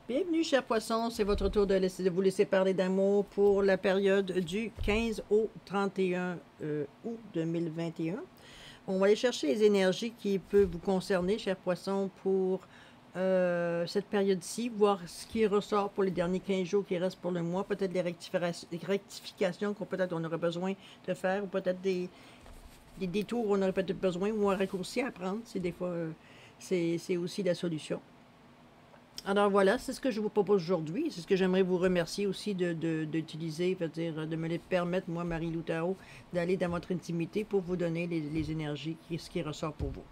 Bienvenue, chers poissons. C'est votre tour de vous laisser parler d'amour pour la période du 15 au 31 août 2021. On va aller chercher les énergies qui peuvent vous concerner, chers poissons, pour cette période-ci, voir ce qui ressort pour les derniers 15 jours qui restent pour le mois, peut-être des rectifications qu'on peut-être on aurait besoin de faire, ou peut-être des détours on aurait peut-être besoin, ou un raccourci à prendre, si des fois c'est aussi la solution. Alors voilà, c'est ce que je vous propose aujourd'hui. C'est ce que j'aimerais vous remercier aussi d'utiliser, de me les permettre, moi, Marie-Lou Tarot, d'aller dans votre intimité pour vous donner les énergies, ce qui ressort pour vous.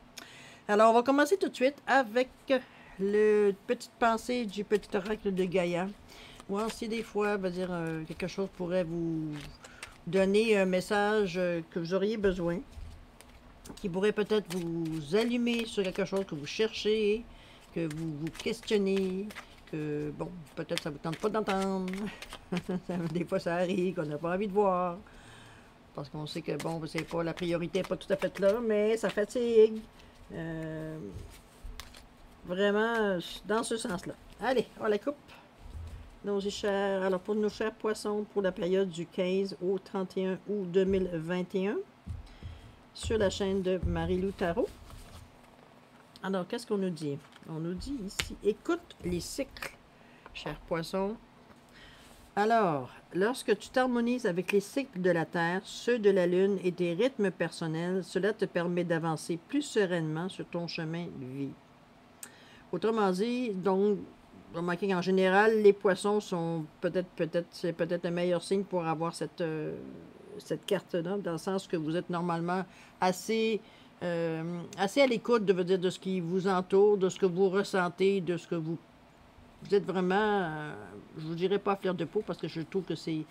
Alors, on va commencer tout de suite avec le petite pensée du petit oracle de Gaïa. Voir si des fois, quelque chose pourrait vous donner un message que vous auriez besoin, qui pourrait peut-être vous allumer sur quelque chose que vous cherchez, que vous vous questionnez, que, bon, peut-être ça ne vous tente pas d'entendre. Des fois, ça arrive, qu'on n'a pas envie de voir. Parce qu'on sait que, bon, c'est pas la priorité n'est pas tout à fait là, mais ça fatigue. Vraiment, dans ce sens-là. Allez, on la coupe. Nos chers, alors, pour nos chers poissons, pour la période du 15 au 31 août 2021, sur la chaîne de Marie-Lou Tarot. Alors, qu'est-ce qu'on nous dit? On nous dit ici, écoute les cycles, chers poissons. Alors, lorsque tu t'harmonises avec les cycles de la Terre, ceux de la Lune et tes rythmes personnels, cela te permet d'avancer plus sereinement sur ton chemin de vie. Autrement dit, donc, remarquez qu'en général, les poissons sont c'est peut-être le meilleur signe pour avoir cette carte-là, dans le sens que vous êtes normalement assez à l'écoute de ce qui vous entoure, de ce que vous ressentez, de ce que vous êtes vraiment, je vous dirais pas à fleur de peau, parce que je trouve que c'est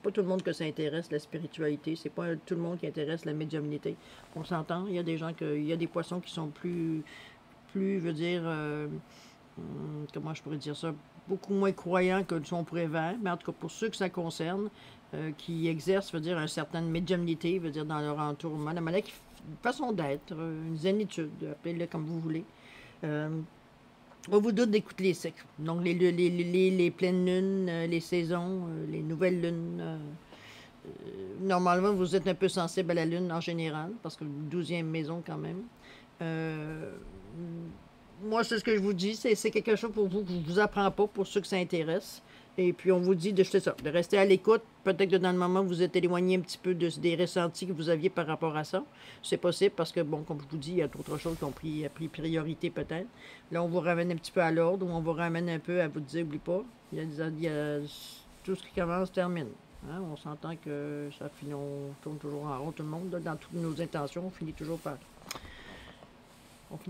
pas tout le monde que ça intéresse, la spiritualité, c'est pas tout le monde qui intéresse la médiumnité. On s'entend, il y a des gens il y a des poissons qui sont plus je veux dire, comment je pourrais dire ça, beaucoup moins croyants que son prévert, mais en tout cas pour ceux que ça concerne, qui exercent, veut dire, une certaine médiumnité, veut dire, dans leur entournement, une façon d'être, une zénitude, appelez-le comme vous voulez. On vous doute d'écouter les cycles. Donc, les pleines lunes, les saisons, les nouvelles lunes. Normalement, vous êtes un peu sensible à la lune en général, parce que 12e maison quand même. Moi, c'est ce que je vous dis, c'est quelque chose pour vous que je ne vous apprends pas, pour ceux que ça intéresse. Et puis, on vous dit de jeter ça, de rester à l'écoute. Peut-être que dans le moment, vous êtes éloigné un petit peu des ressentis que vous aviez par rapport à ça. C'est possible parce que, bon, comme je vous dis, il y a d'autres choses qui ont pris priorité peut-être. Là, on vous ramène un petit peu à l'ordre, ou on vous ramène un peu à vous dire, oublie pas, tout ce qui commence termine. Hein? On s'entend que ça finit, on tourne toujours en rond, tout le monde. Là, dans toutes nos intentions, on finit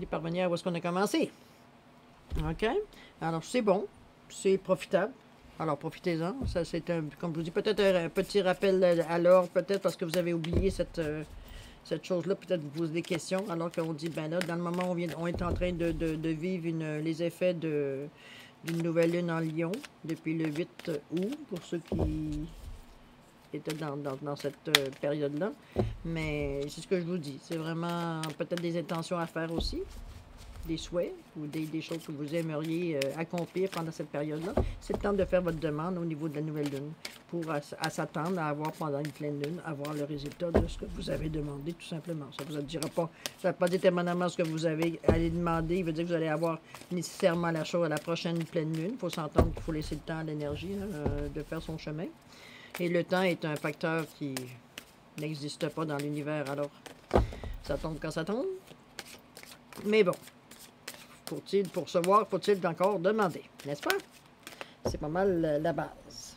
par venir à où est-ce qu'on a commencé. OK? Alors, c'est bon. C'est profitable. Alors, profitez-en. Ça, c'est comme je vous dis, peut-être un petit rappel à l'ordre, peut-être parce que vous avez oublié cette chose-là. Peut-être vous posez des questions, alors qu'on dit, ben là, dans le moment où on est en train de vivre les effets d'une nouvelle lune en Lion, depuis le 8 août, pour ceux qui étaient dans cette période-là. Mais c'est ce que je vous dis. C'est vraiment peut-être des intentions à faire aussi, des souhaits ou des choses que vous aimeriez accomplir pendant cette période-là. C'est le temps de faire votre demande au niveau de la nouvelle lune pour à s'attendre à avoir pendant une pleine lune, avoir le résultat de ce que vous avez demandé, tout simplement. Ça ne vous dira pas, ça ne va pas déterminément ce que vous avez allé demander. Il veut dire que vous allez avoir nécessairement la chose à la prochaine pleine lune. Il faut s'entendre qu'il faut laisser le temps à l'énergie de faire son chemin. Et le temps est un facteur qui n'existe pas dans l'univers, alors ça tombe quand ça tombe. Mais bon, pour recevoir, faut-il encore demander, n'est-ce pas? C'est pas mal la base.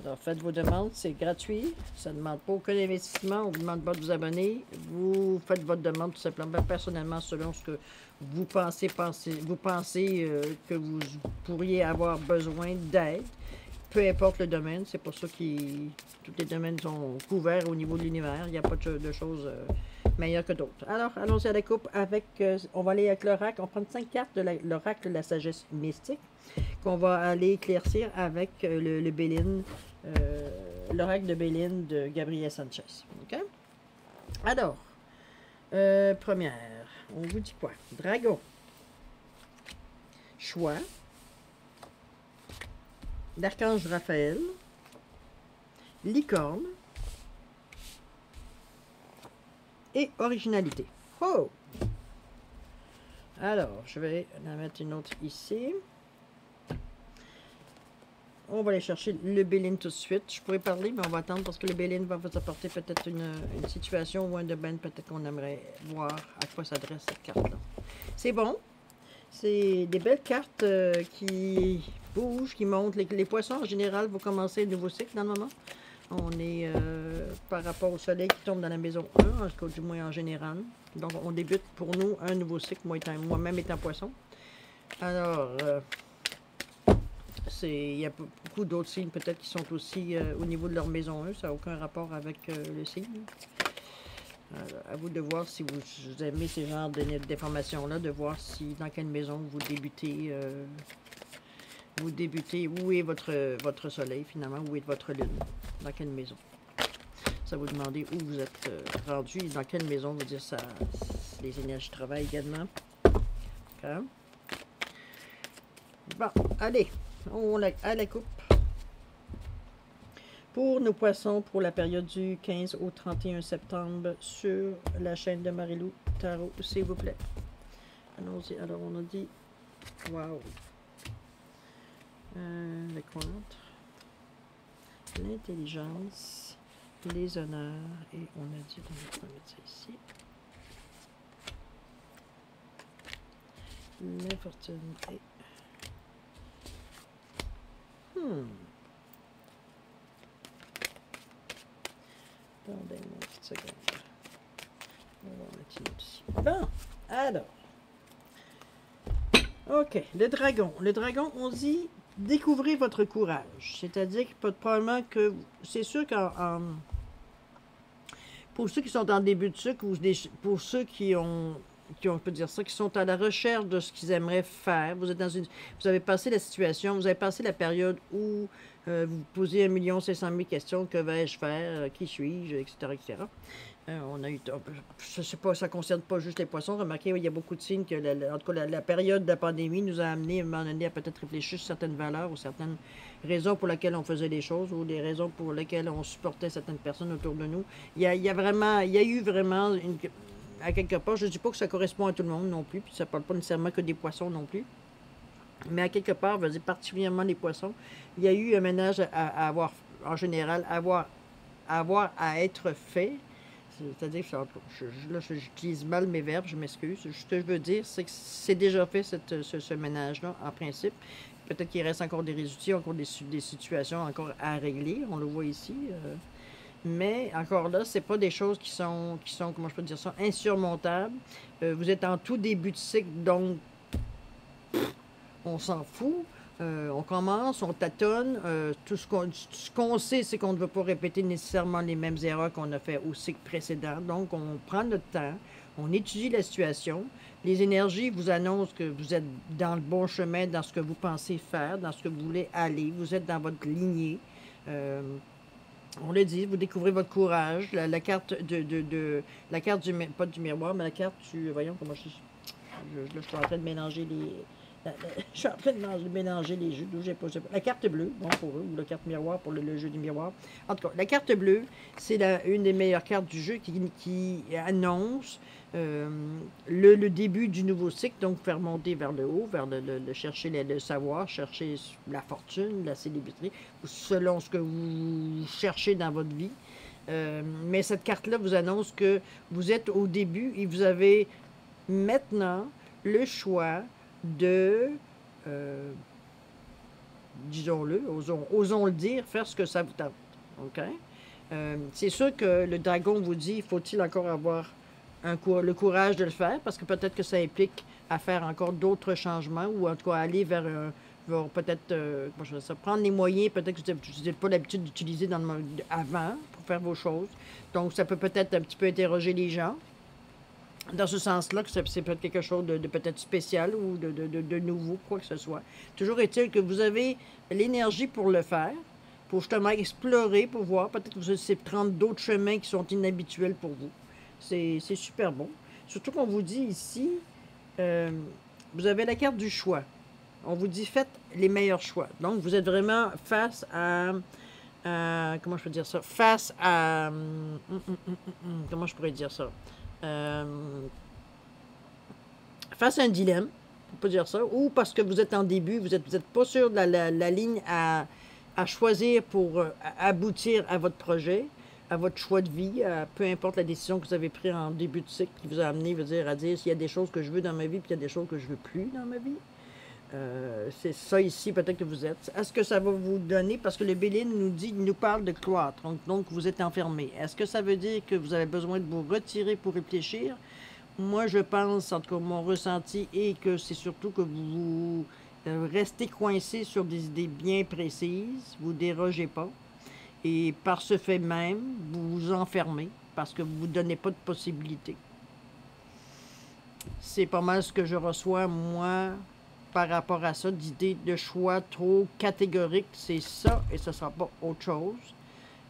Alors, faites vos demandes, c'est gratuit, ça ne demande pas aucun investissement, on ne vous demande pas de vous abonner, vous faites votre demande tout simplement, personnellement, selon ce que vous pensez que vous pourriez avoir besoin d'aide. Peu importe le domaine, c'est pour ça que tous les domaines sont couverts au niveau de l'univers. Il n'y a pas de choses meilleures que d'autres. Alors, allons-y à la coupe avec... on va aller avec l'oracle. On prend 5 cartes de l'oracle de la sagesse mystique qu'on va aller éclaircir avec le Béline, l'oracle de Béline de Gabriel Sanchez. OK? Alors, première, on vous dit quoi? Dragon. choix, l'archange Raphaël, licorne et originalité. Oh! Alors, je vais en mettre une autre ici. On va aller chercher le Béline tout de suite. Je pourrais parler, mais on va attendre parce que le Béline va vous apporter peut-être une situation ou un domaine peut-être qu'on aimerait voir à quoi s'adresse cette carte-là. C'est bon. C'est des belles cartes qui bougent, qui montent. Les poissons, en général, vont commencer un nouveau cycle dans le moment. On est par rapport au soleil qui tombe dans la maison 1, en tout cas, du moins en général. Donc, on débute pour nous un nouveau cycle, moi-même étant poisson. Alors, il y a beaucoup d'autres signes peut-être qui sont aussi au niveau de leur maison 1. Ça n'a aucun rapport avec le signe. Alors, à vous de voir si vous aimez ces genres d'informations-là, de voir si dans quelle maison vous débutez. Où est votre soleil finalement, où est votre lune, dans quelle maison. Ça vous demander où vous êtes rendu, dans quelle maison, vous dire ça, les énergies travaillent également. Okay. Bon, allez, à la coupe. Pour nos poissons, pour la période du 15 au 31 septembre, sur la chaîne de Marie-Lou Tarot, s'il vous plaît. Allons-y. Alors, on a dit, wow. Le contre, l'intelligence, les honneurs, et on a dit, on va mettre ça ici, l'infortune et attendez une petite seconde. On va mettre une autre ici. Bon, alors. OK, le dragon. Le dragon, on dit découvrez votre courage. C'est-à-dire que probablement que c'est sûr qu'en pour ceux qui sont en début de cycle ou pour ceux qui ont on peut dire ça, qui sont à la recherche de ce qu'ils aimeraient faire. Vous êtes dans vous avez passé la situation, vous avez passé la période où vous vous posez 1 500 000 questions. Que vais-je faire? Qui suis-je? Etc., etc. On a eu, je sais pas, ça ne concerne pas juste les poissons. Remarquez, il y a beaucoup de signes que, en tout cas, la période de la pandémie nous a amené à un moment donné à peut-être réfléchir sur certaines valeurs ou certaines raisons pour lesquelles on faisait les choses ou des raisons pour lesquelles on supportait certaines personnes autour de nous. Il y a eu vraiment à quelque part, je ne dis pas que ça correspond à tout le monde non plus, puis ça ne parle pas nécessairement que des poissons non plus. Mais à quelque part, je veux dire, particulièrement les poissons, il y a eu un ménage à avoir, en général, avoir à être fait. C'est-à-dire que là, j'utilise mal mes verbes, je m'excuse. Ce que je veux dire, c'est que c'est déjà fait ce ménage-là, en principe. Peut-être qu'il reste encore des résultats, encore des situations encore à régler. On le voit ici. Mais encore là, c'est pas des choses qui sont, comment je peux dire ça, insurmontables. Vous êtes en tout début de cycle, donc on s'en fout. On commence, on tâtonne. Tout ce qu'on sait, c'est qu'on ne veut pas répéter nécessairement les mêmes erreurs qu'on a fait au cycle précédent. Donc, on prend notre temps, on étudie la situation. Les énergies vous annoncent que vous êtes dans le bon chemin, dans ce que vous pensez faire, dans ce que vous voulez aller. Vous êtes dans votre lignée. On le dit, vous découvrez votre courage. La carte la carte pas du miroir, mais la carte du... Voyons comment je suis en train de mélanger je suis en train de mélanger les jeux. La carte bleue, bon pour eux, ou la carte miroir pour le jeu du miroir. En tout cas, la carte bleue, c'est une des meilleures cartes du jeu qui annonce le début du nouveau cycle, donc faire monter vers le haut, vers chercher le savoir, chercher la fortune, la célébrité, selon ce que vous cherchez dans votre vie. Mais cette carte-là vous annonce que vous êtes au début et vous avez maintenant le choix de, disons-le, osons le dire, faire ce que ça vous tente. OK? C'est sûr que le dragon vous dit, faut-il encore avoir le courage de le faire, parce que peut-être que ça implique à faire encore d'autres changements, ou en tout cas aller vers peut-être, prendre les moyens, peut-être que vous n'avez pas l'habitude d'utiliser avant pour faire vos choses. Donc, ça peut peut-être un petit peu interroger les gens. Dans ce sens-là, que c'est peut-être quelque chose de peut-être spécial ou de nouveau, quoi que ce soit. Toujours est-il que vous avez l'énergie pour le faire, pour justement explorer, pour voir. Peut-être que vous allez prendre d'autres chemins qui sont inhabituels pour vous. C'est super bon. Surtout qu'on vous dit ici, vous avez la carte du choix. On vous dit, faites les meilleurs choix. Donc, vous êtes vraiment face à comment je peux dire ça? Face à... comment je pourrais dire ça? Face à un dilemme, on peut dire ça, ou parce que vous êtes en début, vous êtes pas sûr de la ligne à choisir pour aboutir à votre projet, à votre choix de vie, peu importe la décision que vous avez prise en début de cycle qui vous a amené à dire s'il y a des choses que je veux dans ma vie, puis il y a des choses que je veux plus dans ma vie. C'est ça ici, peut-être que vous êtes. Est-ce que ça va vous donner, parce que le Béline nous parle de cloître, donc vous êtes enfermé. Est-ce que ça veut dire que vous avez besoin de vous retirer pour réfléchir? Moi, je pense, en tout cas, mon ressenti est que c'est surtout que vous restez coincé sur des idées bien précises, vous ne dérogez pas, et par ce fait même, vous vous enfermez, parce que vous ne vous donnez pas de possibilités. C'est pas mal ce que je reçois, moi, par rapport à ça, d'idées de choix trop catégoriques, c'est ça et ce ne sera pas autre chose.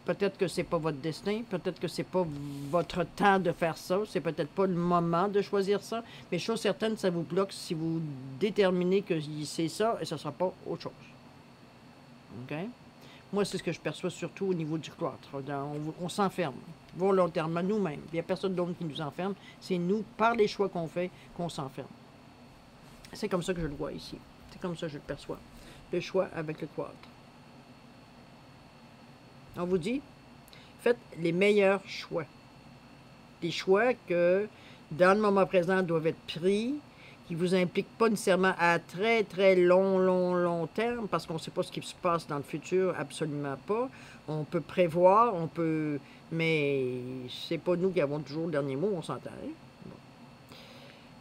Peut-être que c'est pas votre destin, peut-être que c'est pas votre temps de faire ça, c'est peut-être pas le moment de choisir ça, mais chose certaine, ça vous bloque si vous déterminez que c'est ça et ce ne sera pas autre chose. OK? Moi, c'est ce que je perçois surtout au niveau du cloître. On s'enferme volontairement nous-mêmes. Il n'y a personne d'autre qui nous enferme, c'est nous, par les choix qu'on fait, qu'on s'enferme. C'est comme ça que je le vois ici. C'est comme ça que je le perçois. Le choix avec le cloître. On vous dit, faites les meilleurs choix. Des choix que, dans le moment présent, doivent être pris, qui ne vous impliquent pas nécessairement à très, très long terme, parce qu'on ne sait pas ce qui se passe dans le futur, absolument pas. On peut prévoir, on peut... mais c'est pas nous qui avons toujours le dernier mot, on s'entend.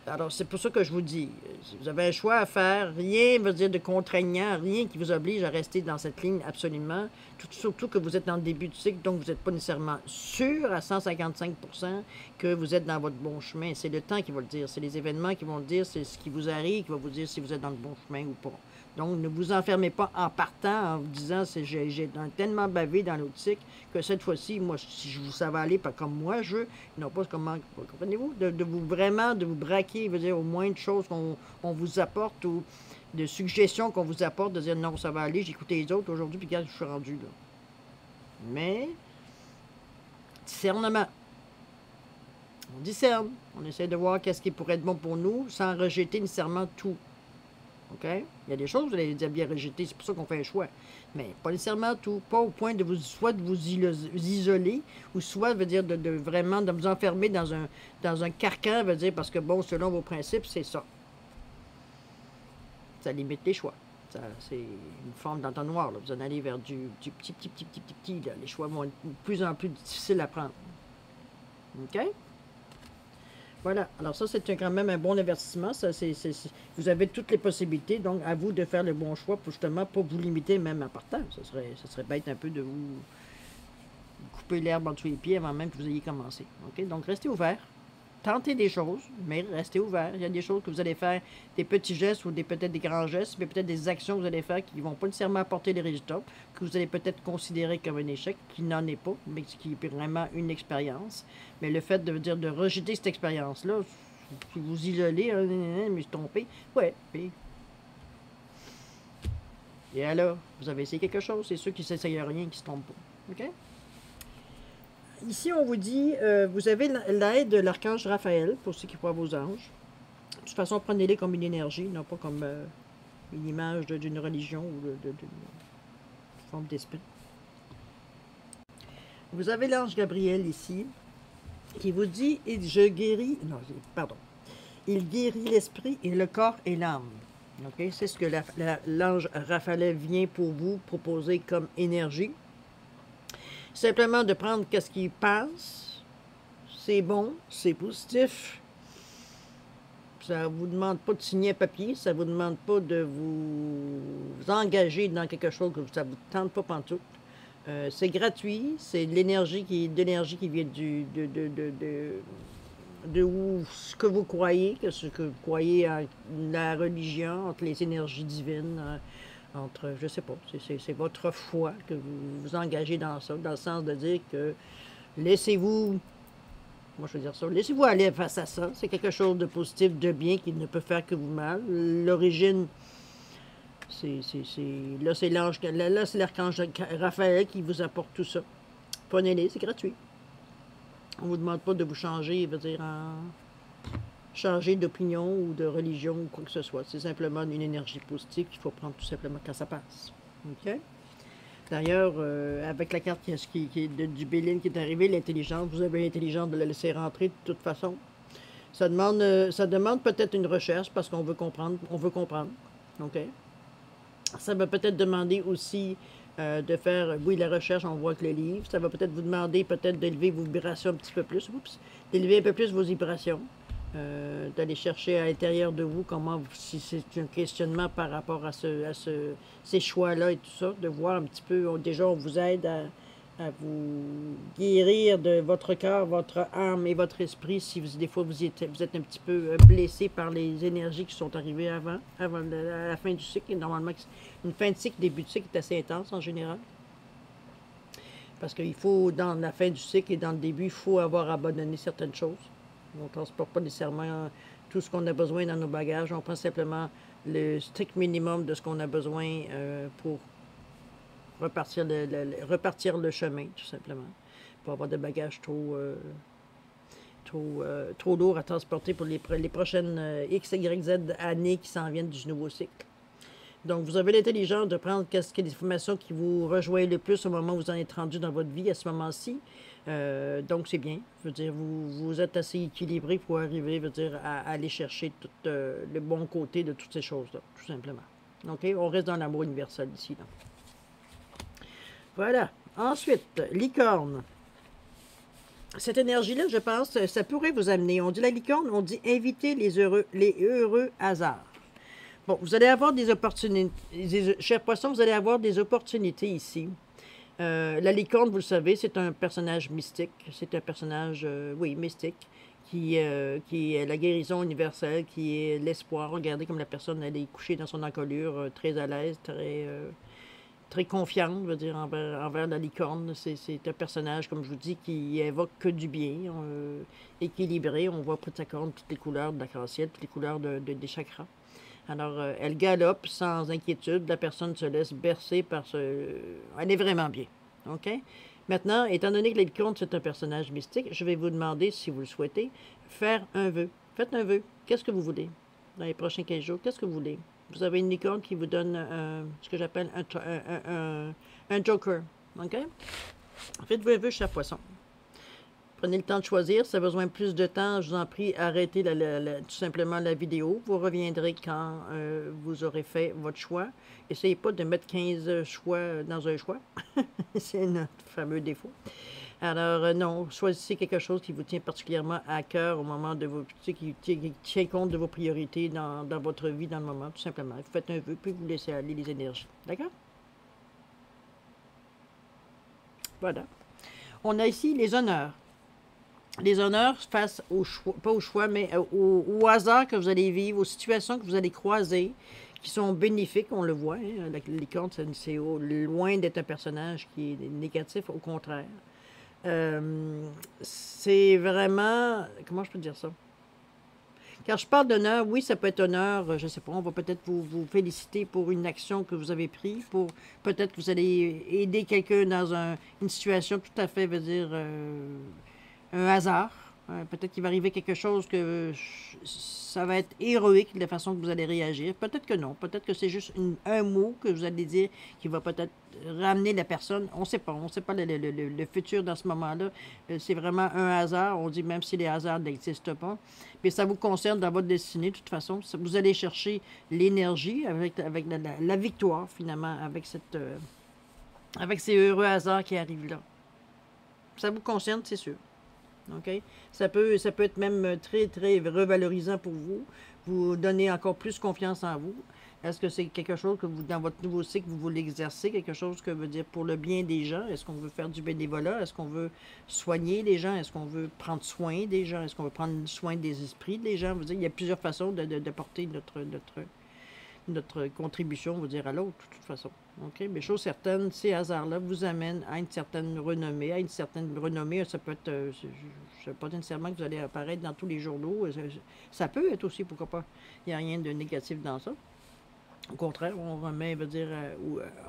Alors, c'est pour ça que je vous dis, si vous avez un choix à faire, rien veut dire de contraignant, rien qui vous oblige à rester dans cette ligne absolument, surtout que vous êtes dans le début du cycle, donc vous n'êtes pas nécessairement sûr à 155% que vous êtes dans votre bon chemin. C'est le temps qui va le dire, c'est les événements qui vont le dire, c'est ce qui vous arrive qui va vous dire si vous êtes dans le bon chemin ou pas. Donc, ne vous enfermez pas en partant, en vous disant « j'ai tellement bavé dans l'autre cycle que cette fois-ci, moi, si ça va aller pas comme moi je veux, non pas comment, comprenez-vous, de vous vraiment, de vous braquer, veut dire au moins de choses qu'on vous apporte ou de suggestions qu'on vous apporte, de dire non, ça va aller, j'ai écouté les autres aujourd'hui, puis regarde, je suis rendu là. » Mais, discernement. On discerne, on essaie de voir qu'est-ce qui pourrait être bon pour nous, sans rejeter nécessairement tout. OK? Il y a des choses, vous allez dire bien rejeter, c'est pour ça qu'on fait un choix. Mais pas nécessairement tout. Pas au point de vous, soit de vous isoler, ou soit, veut dire, de vraiment de vous enfermer dans un carcan, veut dire, parce que, bon, selon vos principes, c'est ça. Ça limite les choix. C'est une forme d'entonnoir, là. Vous en allez vers du petit, là. Les choix vont être de plus en plus difficiles à prendre. OK? Voilà, alors ça, c'est quand même un bon avertissement. Vous avez toutes les possibilités, donc à vous de faire le bon choix pour justement pas vous limiter même en partant. Ça serait bête un peu de vous couper l'herbe en dessous les pieds avant même que vous ayez commencé. OK? Donc, restez ouvert. Tentez des choses, mais restez ouvert. Il y a des choses que vous allez faire, des petits gestes ou peut-être des grands gestes, mais peut-être des actions que vous allez faire qui ne vont pas nécessairement apporter des résultats, que vous allez peut-être considérer comme un échec, qui n'en est pas, mais qui est vraiment une expérience. Mais le fait de dire de rejeter cette expérience-là, si vous isolez, hein, je me suis trompé, ouais, puis... Et alors, vous avez essayé quelque chose, c'est ceux qui s'essayent rien, qui ne se trompent pas. OK? Ici, on vous dit, vous avez l'aide de l'archange Raphaël, pour ceux qui croient vos anges. De toute façon, prenez-les comme une énergie, non pas comme une image d'une religion ou d'une forme d'esprit. Vous avez l'ange Gabriel ici, qui vous dit, je guéris, non, pardon, il guérit l'esprit et le corps et l'âme. Okay? C'est ce que l'ange Raphaël vient pour vous proposer comme énergie. Simplement de prendre qu'est-ce qu'il pense, c'est bon, c'est positif. Ça ne vous demande pas de signer un papier, ça ne vous demande pas de vous engager dans quelque chose que ça ne vous tente pas pantoute. C'est gratuit, c'est de l'énergie qui vient de ce que vous croyez, ce que vous croyez en la religion, entre les énergies divines, entre, je ne sais pas, c'est votre foi que vous vous engagez dans ça, dans le sens de dire que laissez-vous, moi je veux dire ça, laissez-vous aller face à ça, c'est quelque chose de positif, de bien, qui ne peut faire que vous mal. L'origine Là, c'est l'ange, là, c'est l'archange Raphaël qui vous apporte tout ça. Prenez-les, c'est gratuit. On ne vous demande pas de vous changer, veut dire, changer d'opinion ou de religion ou quoi que ce soit. C'est simplement une énergie positive qu'il faut prendre tout simplement quand ça passe. OK? D'ailleurs, avec la carte du Béline qui est arrivée, l'intelligence, vous avez l'intelligence de la laisser rentrer de toute façon. Ça demande peut-être une recherche parce qu'on veut comprendre. On veut comprendre. OK? Ça va peut-être demander aussi de faire, oui, la recherche, on voit que le livre. Ça va peut-être vous demander peut-être d'élever vos vibrations un petit peu plus. Oups! D'élever un peu plus vos vibrations. D'aller chercher à l'intérieur de vous comment, si c'est un questionnement par rapport à ces choix-là et tout ça, de voir un petit peu, déjà on vous aide à vous guérir de votre cœur, votre âme et votre esprit si des fois vous êtes un petit peu blessé par les énergies qui sont arrivées avant la fin du cycle. Et normalement, une fin de cycle, début de cycle est assez intense en général. Parce qu'il faut, dans la fin du cycle et dans le début, il faut avoir abandonné certaines choses. On ne transporte pas nécessairement tout ce qu'on a besoin dans nos bagages. On prend simplement le strict minimum de ce qu'on a besoin pour repartir le chemin, tout simplement. Pour avoir des bagages trop lourds à transporter pour les prochaines X, Y, Z années qui s'en viennent du nouveau cycle. Donc, vous avez l'intelligence de prendre qu'est-ce que les informations qui vous rejoignent le plus au moment où vous en êtes rendu dans votre vie à ce moment-ci. Donc, c'est bien. Je veux dire, vous êtes assez équilibré pour arriver, je veux dire, à aller chercher tout le bon côté de toutes ces choses-là, tout simplement. OK? On reste dans l'amour universel ici. Là. Voilà. Ensuite, licorne. Cette énergie-là, je pense, ça pourrait vous amener. On dit la licorne, on dit inviter les heureux hasards. Bon, vous allez avoir des opportunités. Chers poissons, vous allez avoir des opportunités ici. La licorne, vous le savez, c'est un personnage mystique. C'est un personnage, oui, mystique, qui est la guérison universelle, qui est l'espoir. Regardez comme la personne, elle est couchée dans son encolure, très à l'aise, très confiante, je veux dire, envers la licorne. C'est un personnage, comme je vous dis, qui évoque que du bien, équilibré. On voit près de sa corne toutes les couleurs de l'arc-en-ciel, toutes les couleurs des chakras. Alors, elle galope sans inquiétude. La personne se laisse bercer par ce... Elle est vraiment bien. OK? Maintenant, étant donné que la licorne, c'est un personnage mystique, je vais vous demander, si vous le souhaitez, faire un vœu. Faites un vœu. Qu'est-ce que vous voulez? Dans les prochains 15 jours, qu'est-ce que vous voulez? Vous avez une licorne qui vous donne ce que j'appelle un joker. OK? Faites-vous un vœu, cher poisson. Prenez le temps de choisir. Si ça a besoin de plus de temps, je vous en prie, arrêtez tout simplement la vidéo. Vous reviendrez quand vous aurez fait votre choix. Essayez pas de mettre 15 choix dans un choix. C'est notre fameux défaut. Alors, non, choisissez quelque chose qui vous tient particulièrement à cœur au moment de vos... qui tient compte de vos priorités dans votre vie, dans le moment, tout simplement. Vous faites un vœu, puis vous laissez aller les énergies. D'accord? Voilà. On a ici les honneurs. Les honneurs face au choix, pas au choix, mais au hasard que vous allez vivre, aux situations que vous allez croiser, qui sont bénéfiques, on le voit. Hein, la licorne, c'est loin d'être un personnage qui est négatif, au contraire. C'est vraiment... Comment je peux dire ça? Quand je parle d'honneur, oui, ça peut être honneur, je ne sais pas, on va peut-être vous féliciter pour une action que vous avez prise, pour peut-être que vous allez aider quelqu'un dans une situation tout à fait, veut dire... un hasard. Peut-être qu'il va arriver quelque chose que ça va être héroïque de la façon que vous allez réagir. Peut-être que non. Peut-être que c'est juste un mot que vous allez dire qui va peut-être ramener la personne. On ne sait pas. On ne sait pas le futur dans ce moment-là. C'est vraiment un hasard. On dit même si les hasards n'existent pas. Puis ça vous concerne dans votre destinée. De toute façon, vous allez chercher l'énergie avec la victoire, finalement, avec ces heureux hasards qui arrivent là. Ça vous concerne, c'est sûr. OK? Ça peut être même très, très revalorisant pour vous. Vous donner encore plus confiance en vous. Est-ce que c'est quelque chose que vous, dans votre nouveau cycle, vous voulez exercer? Quelque chose que veut dire pour le bien des gens? Est-ce qu'on veut faire du bénévolat? Est-ce qu'on veut soigner les gens? Est-ce qu'on veut prendre soin des gens? Est-ce qu'on veut prendre soin des esprits des gens? Vous dire, il y a plusieurs façons de porter notre contribution, on va dire, à l'autre, de toute façon. OK? Mais chose certaine, ces hasards-là vous amènent à une certaine renommée. À une certaine renommée, ça peut être, je ne sais pas nécessairement que vous allez apparaître dans tous les journaux. Ça peut être aussi, pourquoi pas. Il n'y a rien de négatif dans ça. Au contraire, on remet, veut dire,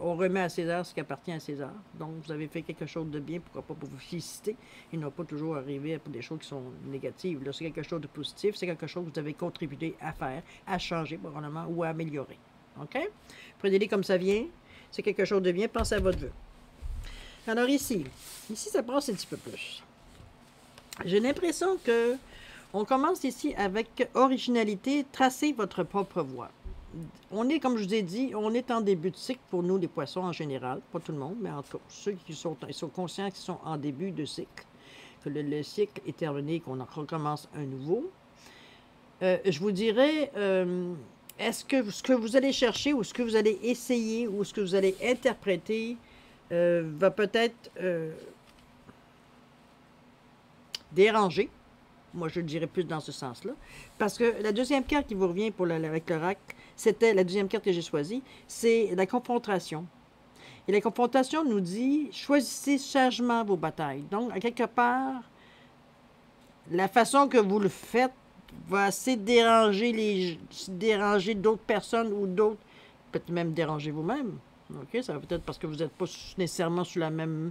on remet à César ce qui appartient à César. Donc, vous avez fait quelque chose de bien, pourquoi pas pour vous féliciter et non pas toujours arriver pour des choses qui sont négatives. Là, c'est quelque chose de positif, c'est quelque chose que vous avez contribué à faire, à changer probablement ou à améliorer. OK? Prenez-les comme ça vient. C'est quelque chose de bien, pensez à votre vœu. Alors ici, ça passe un petit peu plus. J'ai l'impression que on commence ici avec originalité, tracez votre propre voie. On est, comme je vous ai dit, on est en début de cycle pour nous, les poissons en général, pas tout le monde, mais en tout cas, ceux qui sont conscients qu'ils sont en début de cycle, que le cycle est terminé, qu'on en recommence un nouveau. Je vous dirais, est-ce que ce que vous allez chercher ou ce que vous allez essayer ou ce que vous allez interpréter va peut-être déranger. Moi, je le dirais plus dans ce sens-là. Parce que la deuxième carte qui vous revient pour avec l'oracle, c'était la deuxième carte que j'ai choisie, c'est la confrontation. Et la confrontation nous dit, choisissez sagement vos batailles. Donc, à quelque part, la façon que vous le faites va assez déranger d'autres personnes ou d'autres, peut-être même déranger vous-même. OK? Ça va peut-être parce que vous n'êtes pas nécessairement sur la même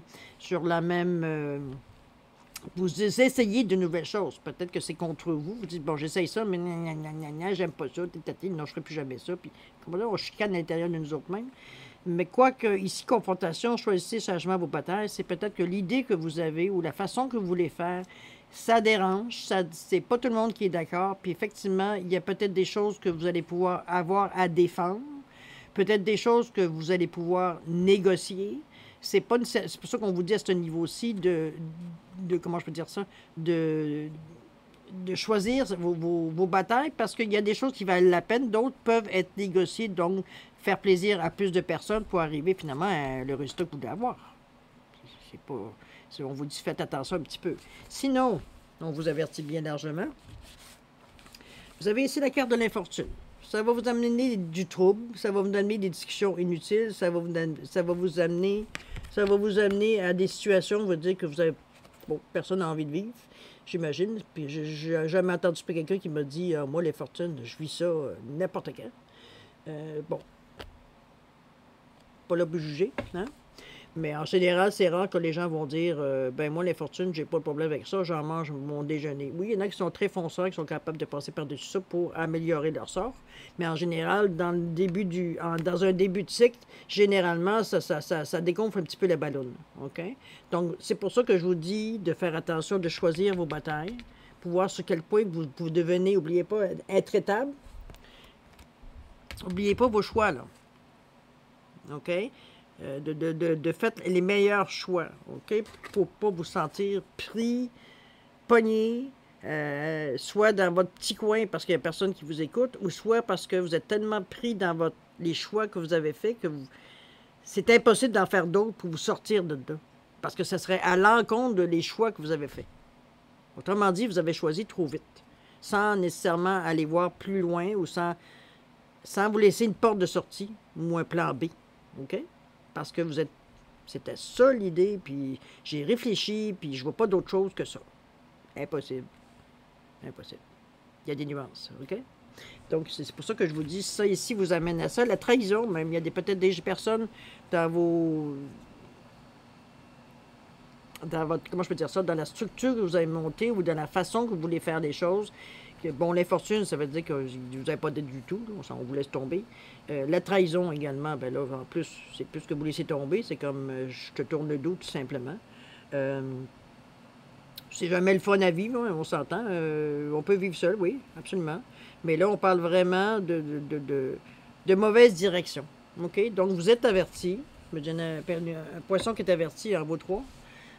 vous essayez de nouvelles choses. Peut-être que c'est contre vous. Vous dites, bon, j'essaye ça, mais j'aime pas ça. Non, je ne ferai plus jamais ça. Puis, comme là, on chicane à l'intérieur de nous autres mêmes. Mais quoique, ici, confrontation, choisissez sagement vos batailles, c'est peut-être que l'idée que vous avez ou la façon que vous voulez faire, ça dérange. C'est pas tout le monde qui est d'accord. Puis, effectivement, il y a peut-être des choses que vous allez pouvoir avoir à défendre. Peut-être des choses que vous allez pouvoir négocier. C'est pour ça qu'on vous dit à ce niveau-ci de comment je peux dire ça, de choisir vos batailles parce qu'il y a des choses qui valent la peine, d'autres peuvent être négociées, donc faire plaisir à plus de personnes pour arriver finalement à le résultat que vous voulez avoir. C'est pas, on vous dit faites attention un petit peu. Sinon, on vous avertit bien largement. Vous avez ici la carte de l'infortune. Ça va vous amener du trouble, ça va vous amener des discussions inutiles, ça va vous amener à des situations, on va dire que vous avez personne n'a envie de vivre, j'imagine. Puis j'ai jamais entendu quelqu'un qui m'a dit moi les fortunes, je vis ça n'importe quand. Bon, pas là pour juger, hein? Mais en général, c'est rare que les gens vont dire ben moi, les fortunes, j'ai pas de problème avec ça, j'en mange mon déjeuner. Oui, il y en a qui sont très fonceurs, qui sont capables de passer par-dessus ça pour améliorer leur sort. Mais en général, dans un début de cycle, généralement, ça dégonfle un petit peu la ballonne. OK? Donc, c'est pour ça que je vous dis de faire attention, de choisir vos batailles, pour voir sur quel point vous devenez, n'oubliez pas, intraitable. N'oubliez pas vos choix, là. OK? De faire les meilleurs choix, OK? Pour ne pas vous sentir pris, pogné, soit dans votre petit coin parce qu'il n'y a personne qui vous écoute, ou soit parce que vous êtes tellement pris dans les choix que vous avez faits que c'est impossible d'en faire d'autres pour vous sortir de là. Parce que ce serait à l'encontre de les choix que vous avez faits. Autrement dit, vous avez choisi trop vite, sans nécessairement aller voir plus loin ou sans vous laisser une porte de sortie ou un plan B. OK? Parce que c'était ça l'idée, puis j'ai réfléchi, puis je vois pas d'autre chose que ça. Impossible. Impossible. Il y a des nuances, OK? Donc, c'est pour ça que je vous dis, ça ici vous amène à ça. La trahison, même, il y a peut-être des personnes dans votre, comment je peux dire ça, dans la structure que vous avez montée ou dans la façon que vous voulez faire les choses. Bon, l'infortune, ça veut dire que vous n'avez pas d'aide du tout, on vous laisse tomber. La trahison également, ben là, en plus, c'est plus que vous laissez tomber, c'est comme je te tourne le dos, tout simplement. C'est jamais le fun à vivre, hein, on s'entend. On peut vivre seul, oui, absolument. Mais là, on parle vraiment de mauvaise direction. OK? Donc, vous êtes averti. Je me donne un poisson qui est averti en vos trois.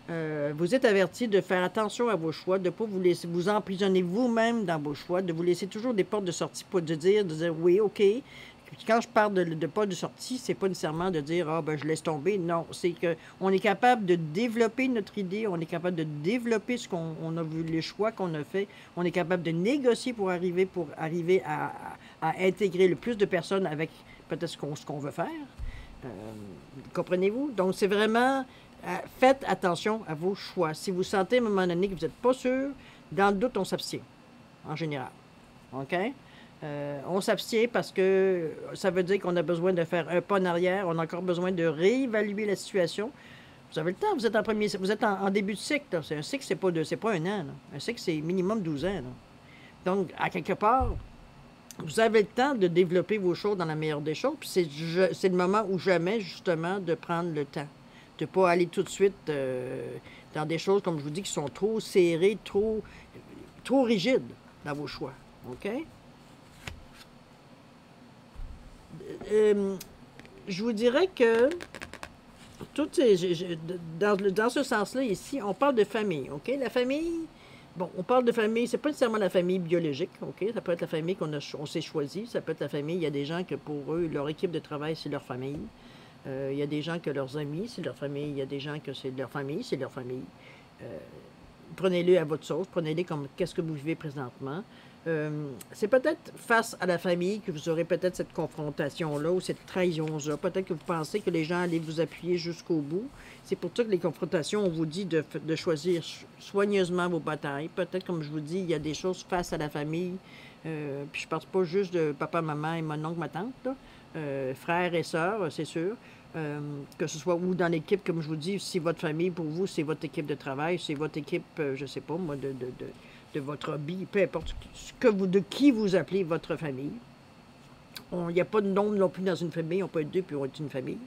Vous êtes averti de faire attention à vos choix, de ne pas vous laisser vous emprisonner vous-même dans vos choix, de vous laisser toujours des portes de sortie pour de dire oui, OK. Puis quand je parle de portes de sortie, c'est pas nécessairement de dire ah ben je laisse tomber. Non, c'est qu'on est capable de développer notre idée, on est capable de développer ce qu'on a vu, les choix qu'on a fait, on est capable de négocier pour arriver à intégrer le plus de personnes avec peut-être ce qu'on veut faire. Comprenez-vous? Donc c'est vraiment faites attention à vos choix. Si vous sentez à un moment donné que vous n'êtes pas sûr, dans le doute, on s'abstient, en général. OK? On s'abstient parce que ça veut dire qu'on a besoin de faire un pas en arrière. On a encore besoin de réévaluer la situation. Vous avez le temps, vous êtes vous êtes en début de cycle. Là. Un cycle, c'est pas un an. Là. Un cycle, c'est minimum 12 ans. Là. Donc, à quelque part, vous avez le temps de développer vos choses dans la meilleure des choses. Puis c'est le moment ou jamais, justement, de prendre le temps. De ne pas aller tout de suite dans des choses, comme je vous dis, qui sont trop serrées, trop rigides dans vos choix. OK? Je vous dirais que dans ce sens-là, ici, on parle de famille, OK? La famille, bon, on parle de famille, c'est pas nécessairement la famille biologique, OK? Ça peut être la famille on s'est choisi, ça peut être la famille, il y a des gens que pour eux, leur équipe de travail, c'est leur famille. Il y a des gens que leurs amis, c'est leur famille, il y a des gens que c'est leur famille, c'est leur famille. Prenez-le à votre sauce, prenez-le comme qu'est-ce que vous vivez présentement. C'est peut-être face à la famille que vous aurez peut-être cette confrontation-là ou cette trahison-là. Peut-être que vous pensez que les gens allaient vous appuyer jusqu'au bout. C'est pour ça que les confrontations, on vous dit de choisir soigneusement vos batailles. Peut-être, comme je vous dis, il y a des choses face à la famille. Puis je ne parle pas juste de papa, maman et mon oncle, ma tante, là. Frères et sœurs, c'est sûr. Que ce soit ou dans l'équipe, comme je vous dis, si votre famille, pour vous, c'est votre équipe de travail, c'est votre équipe, je ne sais pas, moi, de votre hobby, peu importe de qui vous appelez votre famille. Il n'y a pas de nombre non plus dans une famille, on peut être deux puis on est une famille.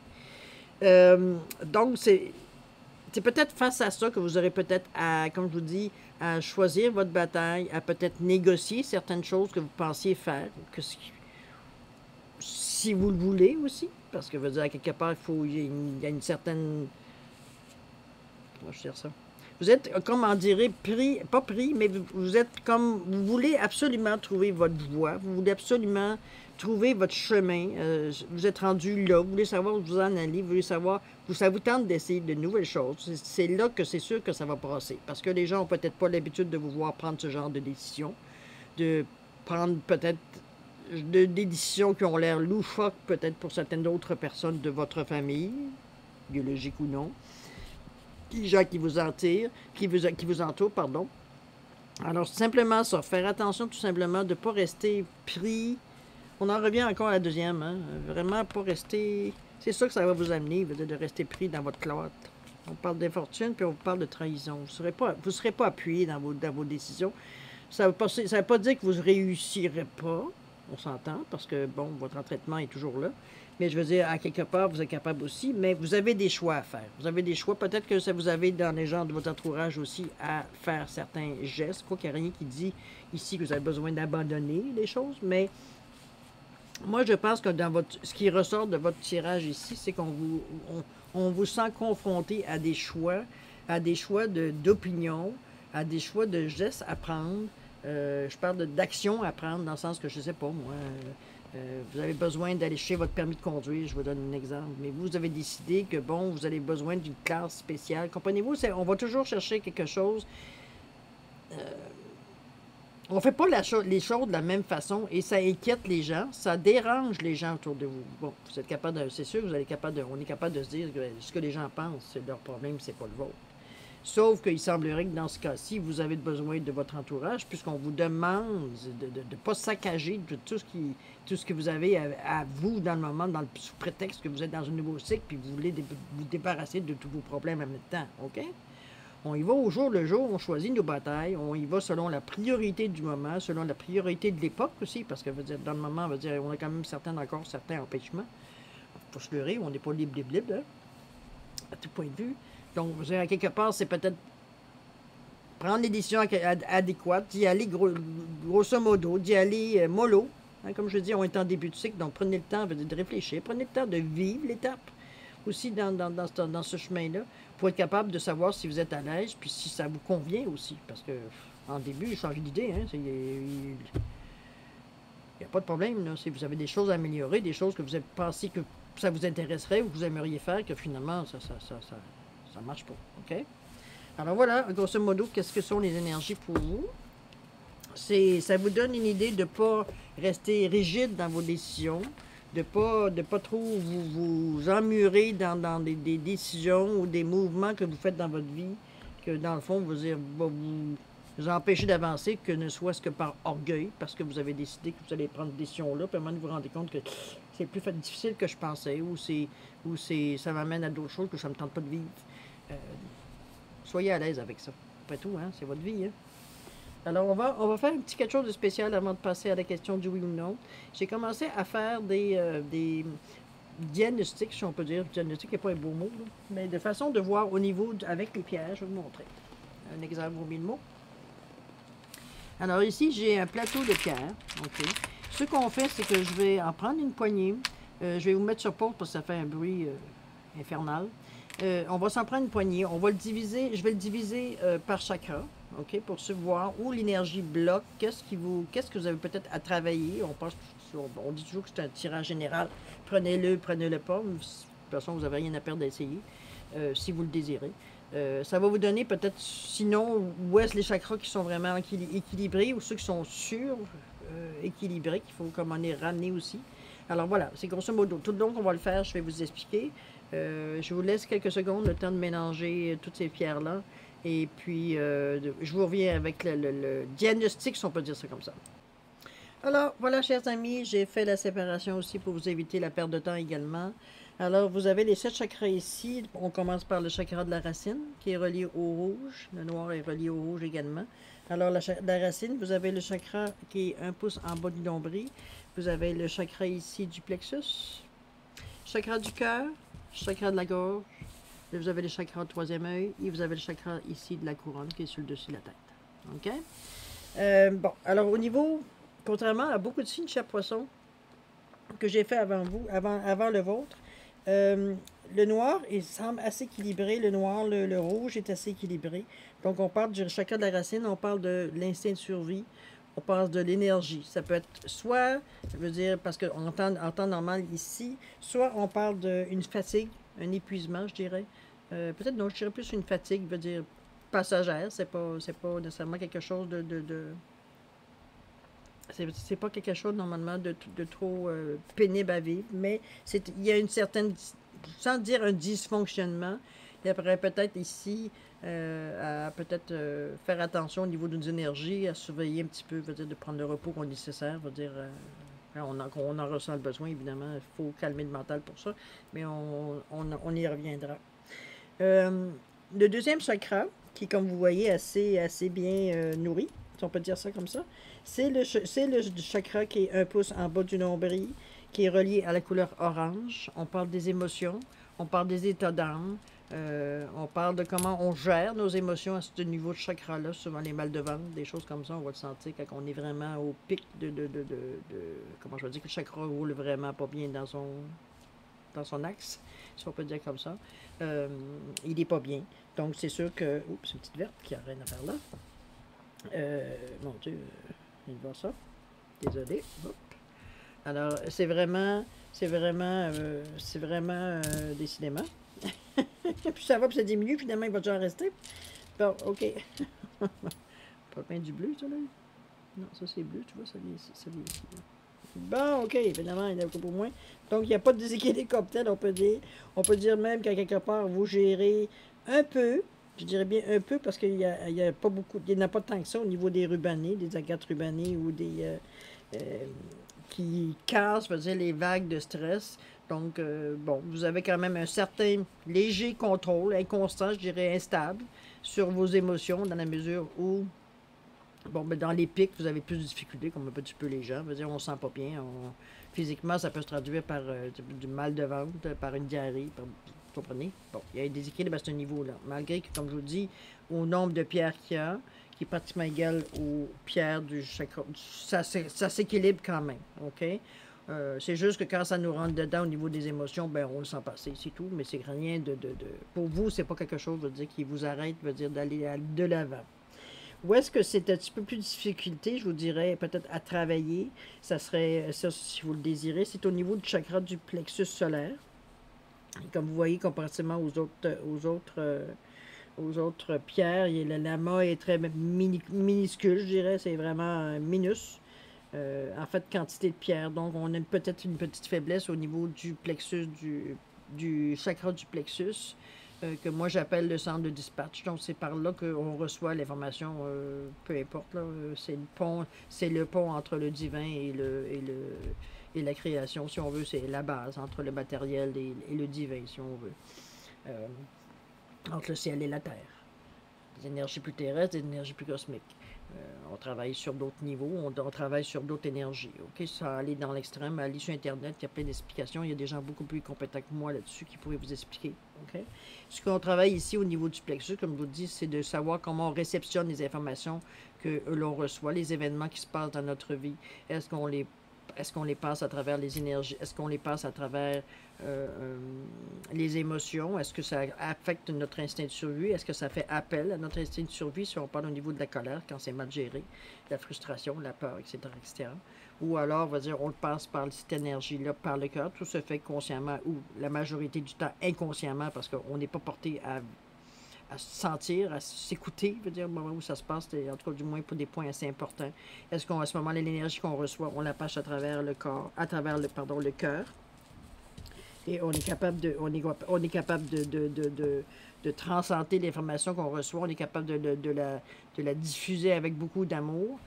Donc, c'est peut-être face à ça que vous aurez peut-être à, comme je vous dis, à choisir votre bataille, à peut-être négocier certaines choses que vous pensiez faire, si vous le voulez aussi, parce que, je veux dire, à quelque part, il y a une certaine... Comment je dire ça? Vous êtes, comme on dirait, pas pris, mais vous êtes comme, vous voulez absolument trouver votre voie, vous voulez absolument trouver votre chemin, vous êtes rendu là, vous voulez savoir où vous en allez, vous voulez savoir, ça vous tente d'essayer de nouvelles choses. C'est là que c'est sûr que ça va passer, parce que les gens n'ont peut-être pas l'habitude de vous voir prendre ce genre de décision, de prendre peut-être des décisions qui ont l'air loufoques, peut-être pour certaines autres personnes de votre famille, biologique ou non. Les gens qui vous entourent, pardon. Alors, simplement ça, faire attention tout simplement de ne pas rester pris. On en revient encore à la deuxième, hein? Vraiment pas rester... C'est ça que ça va vous amener, de rester pris dans votre cloître. On parle d'infortune, puis on parle de trahison. Vous ne serez pas appuyé dans vos décisions. Ça ne veut pas dire que vous ne réussirez pas, on s'entend, parce que, bon, votre entraînement est toujours là. Mais je veux dire, à quelque part, vous êtes capable aussi, mais vous avez des choix à faire. Vous avez des choix, peut-être que ça vous avez dans les gens de votre entourage aussi à faire certains gestes. Quoi qu'il n'y a rien qui dit ici que vous avez besoin d'abandonner les choses, mais moi, je pense que ce qui ressort de votre tirage ici, c'est qu'on vous sent confronté à des choix d'opinion, à des choix de gestes à prendre. Je parle d'action à prendre, dans le sens que, je ne sais pas, moi... vous avez besoin d'aller chercher votre permis de conduire, je vous donne un exemple, mais vous avez décidé que, bon, vous avez besoin d'une classe spéciale. Comprenez-vous, on va toujours chercher quelque chose. On ne fait pas les choses de la même façon et ça inquiète les gens, ça dérange les gens autour de vous. Bon, vous êtes capable de... C'est sûr que on est capable de se dire que ce que les gens pensent, c'est leur problème, c'est pas le vôtre. Sauf qu'il semblerait que dans ce cas-ci, vous avez besoin de votre entourage, puisqu'on vous demande de ne pas saccager de tout ce que vous avez à vous dans le moment, sous prétexte que vous êtes dans un nouveau cycle, puis vous voulez vous débarrasser de tous vos problèmes en même temps, OK? On y va au jour le jour, on choisit nos batailles, on y va selon la priorité du moment, selon la priorité de l'époque aussi, parce que, dans le moment, on a quand même certains empêchements. Faut se leurrer, on n'est pas libre, hein, à tout point de vue. Donc, à quelque part, c'est peut-être prendre les décisions adéquates, d'y aller grosso modo, d'y aller mollo. Hein, comme je dis, on est en début de cycle, donc prenez le temps de réfléchir, prenez le temps de vivre l'étape aussi dans ce chemin-là, pour être capable de savoir si vous êtes à l'aise, puis si ça vous convient aussi. Parce que en début, changez d'idée, hein, il n'y a pas de problème. Là, si vous avez des choses à améliorer, des choses que vous avez pensé que ça vous intéresserait ou que vous aimeriez faire, que finalement, ça marche pas, OK? Alors voilà, grosso modo, qu'est-ce que sont les énergies pour vous? Ça vous donne une idée de ne pas rester rigide dans vos décisions, de pas trop vous emmurer dans des décisions ou des mouvements que vous faites dans votre vie, que dans le fond, vous vous empêcher d'avancer, que ne soit-ce que par orgueil, parce que vous avez décidé que vous allez prendre cette décision-là, puis à un moment donné, vous vous rendez compte que c'est plus difficile que je pensais, ou ça m'amène à d'autres choses que ça ne me tente pas de vivre. Soyez à l'aise avec ça. Après tout, hein, c'est votre vie. Hein. Alors, on va faire un petit quelque chose de spécial avant de passer à la question du oui ou non. J'ai commencé à faire des diagnostics, si on peut dire. Diagnostic n'est pas un beau mot, là, mais de façon de voir au niveau, avec les pierres, je vais vous montrer. Un exemple au mille mots. Alors ici, j'ai un plateau de pierres. OK. Ce qu'on fait, c'est que je vais en prendre une poignée. Je vais vous mettre sur pause parce que ça fait un bruit infernal. On va s'en prendre une poignée. On va le diviser. Je vais le diviser par chakra. OK, pour se voir où l'énergie bloque. Qu'est-ce que vous avez peut-être à travailler. On dit toujours que c'est un tirage général. Prenez-le, prenez-le pas. De toute façon, vous n'avez rien à perdre d'essayer, si vous le désirez. Ça va vous donner peut-être, sinon, où est-ce les chakras qui sont vraiment équilibrés ou ceux qui sont équilibrés, qu'il faut comme on est ramené aussi. Alors voilà, c'est grosso modo. Tout le long qu'on va le faire, je vais vous expliquer. Je vous laisse quelques secondes, le temps de mélanger toutes ces pierres-là. Et puis, je vous reviens avec le diagnostic, si on peut dire ça comme ça. Alors, voilà, chers amis, j'ai fait la séparation aussi pour vous éviter la perte de temps également. Alors, vous avez les 7 chakras ici. On commence par le chakra de la racine, qui est relié au rouge. Le noir est relié au rouge également. Alors, la racine, vous avez le chakra qui est 1 pouce en bas du nombril. Vous avez le chakra ici du plexus. Chakra du cœur, chakra de la gorge. Et vous avez le chakra du 3e œil. Et vous avez le chakra ici de la couronne, qui est sur le dessus de la tête. OK? Bon, alors au niveau... Contrairement à beaucoup de signes chat poisson que j'ai fait avant vous, avant le vôtre, le noir, il semble assez équilibré. Le noir, le rouge est assez équilibré. Donc, on parle du chakra de la racine, on parle de l'instinct de survie, on parle de l'énergie. Ça peut être soit, je veux dire, parce qu'en temps normal ici, soit on parle d'une fatigue, un épuisement, je dirais. Peut-être, non, je dirais plus une fatigue, je veux dire, passagère. C'est pas nécessairement quelque chose de c'est pas quelque chose normalement de trop pénible à vivre, mais il y a une certaine, sans dire un dysfonctionnement, il y aurait peut-être ici à peut-être faire attention au niveau d'une énergie, à surveiller un petit peu, veut dire de prendre le repos qu'on est nécessaire, veut dire on en ressent le besoin, évidemment, il faut calmer le mental pour ça, mais on y reviendra. Le deuxième chakra, qui comme vous voyez assez bien nourri, si on peut dire ça comme ça, c'est le chakra qui est 1 pouce en bas du nombril, qui est relié à la couleur orange. On parle des émotions, on parle des états d'âme, on parle de comment on gère nos émotions à ce niveau de chakra-là, souvent les mal de ventre, des choses comme ça, on va le sentir quand on est vraiment au pic comment je vais dire, que le chakra roule vraiment pas bien dans son axe, si on peut dire comme ça. Il n'est pas bien. Donc, c'est sûr que... Oups, une petite verte qui a rien à faire là. Mon Dieu, il voit ça. Désolé. Hop. Alors, c'est vraiment décidément. Puis ça va, puis ça diminue, finalement, il va déjà rester. Bon, OK. Pas bien du bleu, ça, là? Non, ça, c'est bleu, tu vois, ça vient ici, ça vient ici. Là. Bon, OK, évidemment, il y en a beaucoup moins. Donc, il n'y a pas de déséquilibre comme tel, on peut dire. On peut dire même qu'à quelque part, vous gérez un peu, je dirais bien un peu, parce qu'il n'y a pas beaucoup, il n'y en a pas tant que ça au niveau des rubanés, des agates rubanées ou des... qui cassent, dire, les vagues de stress. Donc, bon, vous avez quand même un certain léger contrôle, inconstant, je dirais instable, sur vos émotions, dans la mesure où, bon, ben, dans les pics, vous avez plus de difficultés, comme un petit peu les gens. Dire, on ne sent pas bien. Physiquement, ça peut se traduire par du mal de ventre, par une diarrhée, vous comprenez? Bon, il y a un déséquilibre à ce niveau-là. Malgré que, comme je vous dis, au nombre de pierres qu'il y a, qui est pratiquement égal aux pierres du chakra, ça s'équilibre quand même, OK? C'est juste que quand ça nous rentre dedans au niveau des émotions, ben on le sent passer, c'est tout, mais c'est rien pour vous, c'est pas quelque chose, veut dire, qui vous arrête, veut dire, d'aller de l'avant. Où est-ce que c'est un petit peu plus de difficulté, je vous dirais, peut-être à travailler, ça serait, ça, si vous le désirez, c'est au niveau du chakra du plexus solaire. Et comme vous voyez, comparativement aux autres pierres, le lama est très minuscule, je dirais, c'est vraiment minus. En fait, quantité de pierre. Donc, on a peut-être une petite faiblesse au niveau du plexus, du chakra du plexus. que moi j'appelle le centre de dispatch. Donc c'est par là qu'on reçoit l'information, peu importe. C'est le pont entre le divin et la création, si on veut, c'est la base entre le matériel et le divin, si on veut. Euh, Entre le ciel et la terre. Des énergies plus terrestres, des énergies plus cosmiques. On travaille sur d'autres niveaux, on travaille sur d'autres énergies. Ok, ça aller dans l'extrême, aller sur Internet, il y a plein d'explications. Il y a des gens beaucoup plus compétents que moi là-dessus qui pourraient vous expliquer. Ok, ce qu'on travaille ici au niveau du plexus, comme je vous dis, c'est de savoir comment on réceptionne les informations que l'on reçoit, les événements qui se passent dans notre vie. Est-ce qu'on les passe à travers les énergies? Est-ce qu'on les passe à travers les émotions? Est-ce que ça affecte notre instinct de survie? Est-ce que ça fait appel à notre instinct de survie si on parle au niveau de la colère, quand c'est mal géré, la frustration, la peur, etc., etc. Ou alors, on va dire, on le passe par cette énergie-là, par le cœur. Tout se fait consciemment ou la majorité du temps inconsciemment parce qu'on n'est pas porté à se sentir, à s'écouter, je veux dire, au moment où ça se passe, en tout cas, du moins pour des points assez importants. Est-ce qu'à ce moment-là, l'énergie qu'on reçoit, on la passe à travers le corps, à travers le cœur, et on est capable de transcender l'information qu'on reçoit, on est capable de la diffuser avec beaucoup d'amour,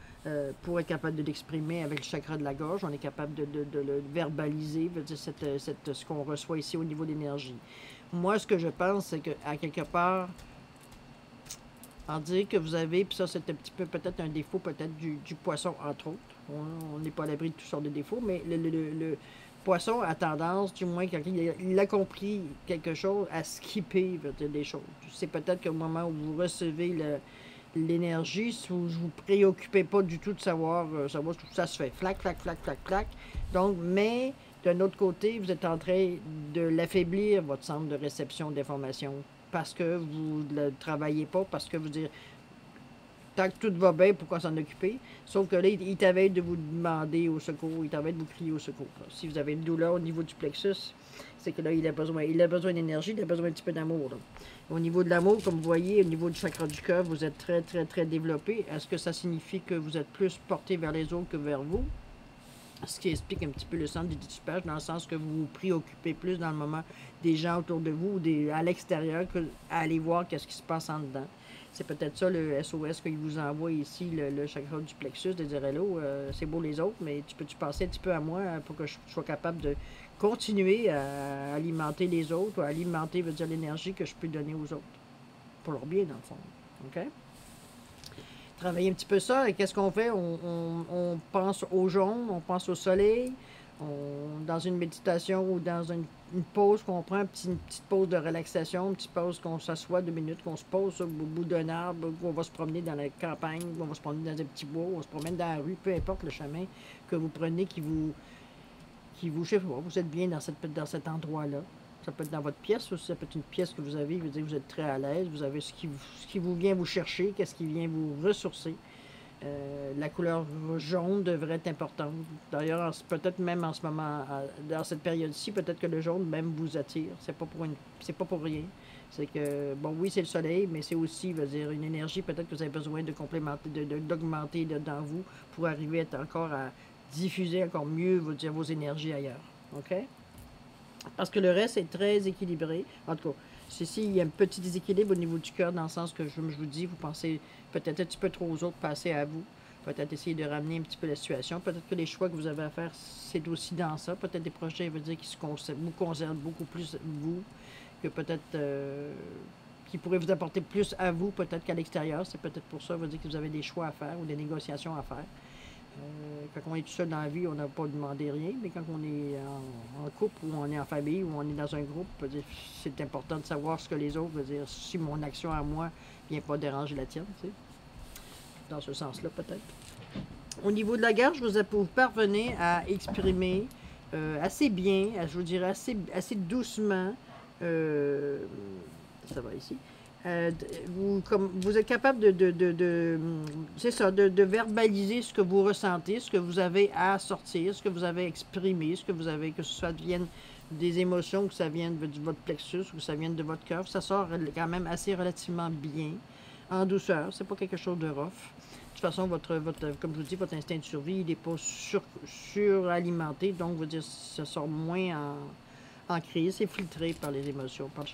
pour être capable de l'exprimer avec le chakra de la gorge, on est capable de le verbaliser, veut dire ce qu'on reçoit ici au niveau de l'énergie. Moi, ce que je pense, c'est qu'à quelque part, en dire que vous avez, puis ça c'est un petit peu peut-être un défaut peut-être du poisson entre autres, on n'est pas à l'abri de toutes sortes de défauts, mais le poisson a tendance, du moins quand il a compris quelque chose, à skipper des choses. C'est peut-être qu'au moment où vous recevez l'énergie, si vous ne vous préoccupez pas du tout de savoir tout ça se fait flac, flac, flac, flac, flac. Donc, mais d'un autre côté, vous êtes en train de l'affaiblir, votre centre de réception d'informations, parce que vous ne le travaillez pas, parce que vous dites, tant que tout va bien, pourquoi s'en occuper? Sauf que là, il t'avait de vous demander au secours, il t'avait de vous crier au secours. Si vous avez une douleur au niveau du plexus, c'est que là, il a besoin d'énergie, il a besoin un petit peu d'amour. Au niveau de l'amour, comme vous voyez, au niveau du chakra du cœur, vous êtes très, très, très développé. Est-ce que ça signifie que vous êtes plus porté vers les autres que vers vous? Ce qui explique un petit peu le centre du dissipage, dans le sens que vous vous préoccupez plus dans le moment des gens autour de vous ou à l'extérieur qu'à aller voir qu'est-ce qui se passe en dedans. C'est peut-être ça le SOS qu'il vous envoie ici, le chakra du plexus, de dire hello, c'est beau les autres, mais tu passer un petit peu à moi pour que je sois capable de continuer à alimenter les autres, ou à alimenter, veut dire l'énergie que je peux donner aux autres. Pour leur bien, dans le fond. OK? Travailler un petit peu ça, et qu'est-ce qu'on fait? On pense au jaune, on pense au soleil, dans une méditation ou dans une pause qu'on prend, une petite pause de relaxation, une petite pause qu'on s'assoit 2 minutes, qu'on se pose au bout d'un arbre, qu'on va se promener dans la campagne, qu'on va se promener dans un petit bois, on se promène dans la rue, peu importe le chemin que vous prenez je sais pas, vous êtes bien dans cet endroit-là. Ça peut être dans votre pièce, ou ça peut être une pièce que vous avez, vous êtes très à l'aise, vous avez ce qui vous vient vous chercher, qu'est-ce qui vient vous ressourcer. La couleur jaune devrait être importante. D'ailleurs, peut-être même en ce moment, dans cette période-ci, peut-être que le jaune même vous attire. C'est pas pour rien. C'est que, bon, oui, c'est le soleil, mais c'est aussi, dire, une énergie peut-être que vous avez besoin de complémenter, d'augmenter dans vous pour arriver encore à diffuser encore mieux vos énergies ailleurs. OK? Parce que le reste est très équilibré. En tout cas, ceci, il y a un petit déséquilibre au niveau du cœur, dans le sens que, je vous dis, vous pensez peut-être un petit peu trop aux autres, passer à vous. Peut-être essayer de ramener un petit peu la situation. Peut-être que les choix que vous avez à faire, c'est aussi dans ça. Peut-être des projets, veut dire, qui vous concernent beaucoup plus vous, que peut-être qui pourraient vous apporter plus à vous, peut-être qu'à l'extérieur. C'est peut-être pour ça, veut dire que vous avez des choix à faire ou des négociations à faire. Quand on est tout seul dans la vie, on n'a pas demandé rien, mais quand on est en couple ou on est en famille ou on est dans un groupe, c'est important de savoir ce que les autres veulent dire. Si mon action à moi ne vient pas déranger la tienne, tu sais. Dans ce sens-là, peut-être. Au niveau de la garde, vous parvenez à exprimer assez bien, je vous dirais assez doucement, ça va ici. Vous êtes capable c'est ça, de verbaliser ce que vous ressentez, ce que vous avez à sortir, ce que vous avez exprimé, ce que vous avez, que ce soit vienne des émotions, que ça vienne de votre plexus, ou que ça vienne de votre cœur, ça sort quand même assez relativement bien, en douceur, c'est pas quelque chose de rough. De toute façon, comme je vous dis, votre instinct de survie, il n'est pas suralimenté, donc, dire, ça sort moins ancré, c'est filtré par les émotions, par le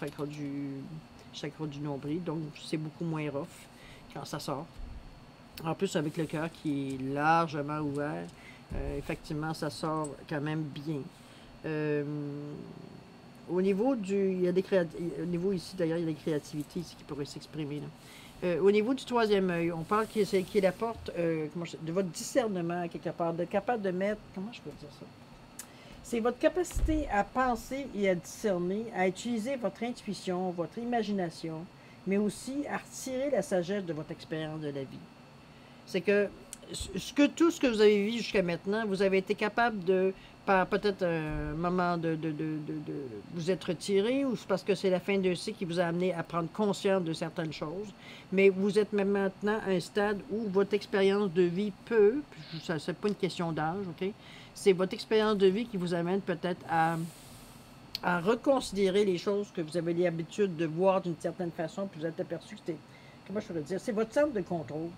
chakra du nombril, donc c'est beaucoup moins rough quand ça sort. En plus, avec le cœur qui est largement ouvert, effectivement, ça sort quand même bien. Au niveau il y a au niveau ici, d'ailleurs, il y a des créativités ici qui pourraient s'exprimer. Au niveau du troisième œil, on parle qui est la porte de votre discernement, quelque part, de capable de mettre, comment je peux dire ça? C'est votre capacité à penser et à discerner, à utiliser votre intuition, votre imagination, mais aussi à retirer la sagesse de votre expérience de la vie. C'est que tout ce que vous avez vu jusqu'à maintenant, vous avez été capable de, par peut-être un moment de vous être retiré, ou c'est parce que c'est la fin de cycle qui vous a amené à prendre conscience de certaines choses, mais vous êtes même maintenant à un stade où votre expérience de vie peut, ça c'est pas une question d'âge, ok? C'est votre expérience de vie qui vous amène peut-être à reconsidérer les choses que vous avez l'habitude de voir d'une certaine façon, puis vous êtes aperçu que c'était, comment je pourrais dire, c'est votre centre de contrôle.